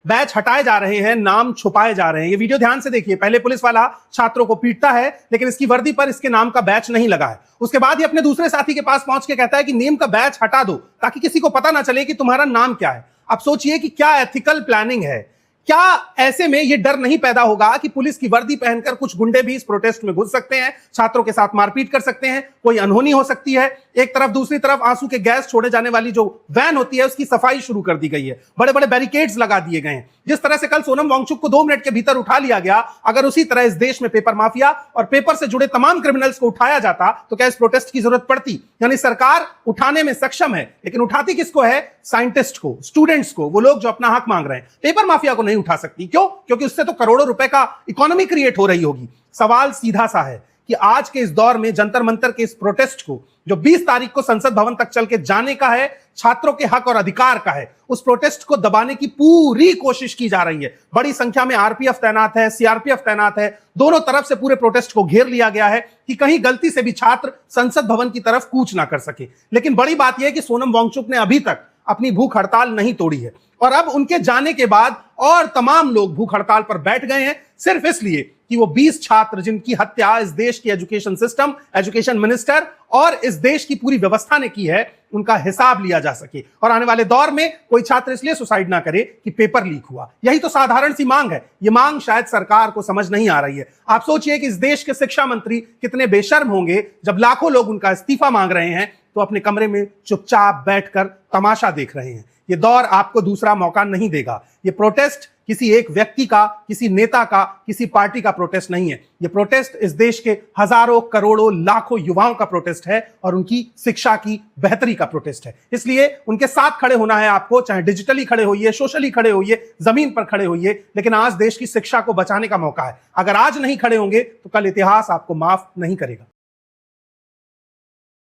Batch हटाए जा रहे हैं, नाम छुपाए जा रहे हैं। ये वीडियो ध्यान से देखिए। पहले पुलिस वाला छात्रों को पीटता है, लेकिन इसकी वर्दी पर इसके नाम का बैच नहीं लगा है। उसके बाद ही अपने दूसरे साथी के पास पहुंच के कहता है कि नेम का बैच हटा दो ताकि किसी को पता ना चले कि तुम्हारा नाम क्या है। अब सोचिए कि क्या एथिकल प्लानिंग है। क्या ऐसे में यह डर नहीं पैदा होगा कि पुलिस की वर्दी पहनकर कुछ गुंडे भी इस प्रोटेस्ट में घुस सकते हैं, छात्रों के साथ मारपीट कर सकते हैं, कोई अनहोनी हो सकती है। एक तरफ, दूसरी तरफ आंसू के गैस छोड़े जाने वाली जो वैन होती है उसकी सफाई शुरू कर दी गई है, बड़े बड़े बैरिकेड्स लगा दिए गए हैं। जिस तरह से कल सोनम वांगचुक को 2 मिनट के भीतर उठा लिया गया, अगर उसी तरह इस देश में पेपर माफिया और पेपर से जुड़े तमाम क्रिमिनल्स को उठाया जाता तो क्या इस प्रोटेस्ट की जरूरत पड़ती? यानी सरकार उठाने में सक्षम है, लेकिन उठाती किसको है? साइंटिस्ट को, स्टूडेंट्स को, वो लोग जो अपना हक मांग रहे हैं। पेपर माफिया को नहीं उठा सकती। क्यों? क्योंकि उससे तो करोड़ों रुपए का इकोनॉमी क्रिएट हो रही होगी। सवाल सीधा सा है कि आज के इस दौर में जंतर मंतर के इस प्रोटेस्ट को, जो 20 तारीख को संसद भवन तक चल के जाने का है, छात्रों के हक और अधिकार का है, उस प्रोटेस्ट को दबाने की पूरी कोशिश की जा रही है। बड़ी संख्या में आरपीएफ तैनात है, सीआरपीएफ तैनात है, दोनों तरफ से पूरे प्रोटेस्ट को घेर लिया गया है कि कहीं गलती से भी छात्र संसद भवन की तरफ कूच ना कर सके। लेकिन बड़ी बात यह है कि सोनम वांगचुक ने अभी तक अपनी भूख हड़ताल नहीं तोड़ी है, और अब उनके जाने के बाद और तमाम लोग भूख हड़ताल पर बैठ गए हैं, सिर्फ इसलिए कि वो 20 छात्र जिनकी हत्या इस देश की एजुकेशन सिस्टम, एजुकेशन मिनिस्टर और इस देश की पूरी व्यवस्था ने की है, उनका हिसाब लिया जा सके और आने वाले दौर में कोई छात्र इसलिए सुसाइड ना करे कि पेपर लीक हुआ। यही तो साधारण सी मांग है। ये मांग शायद सरकार को समझ नहीं आ रही है। आप सोचिए कि इस देश के शिक्षा मंत्री कितने बेशर्म होंगे जब लाखों लोग उनका इस्तीफा मांग रहे हैं तो अपने कमरे में चुपचाप बैठकर तमाशा देख रहे हैं। ये दौर आपको दूसरा मौका नहीं देगा। ये प्रोटेस्ट किसी एक व्यक्ति का, किसी नेता का, किसी पार्टी का प्रोटेस्ट नहीं है। ये प्रोटेस्ट इस देश के हजारों, करोड़ों, लाखों युवाओं का प्रोटेस्ट है और उनकी शिक्षा की बेहतरी का प्रोटेस्ट है। इसलिए उनके साथ खड़े होना है आपको, चाहे डिजिटली खड़े होइए, सोशली खड़े होइए, जमीन पर खड़े होइए, लेकिन आज देश की शिक्षा को बचाने का मौका है। अगर आज नहीं खड़े होंगे तो कल इतिहास आपको माफ नहीं करेगा।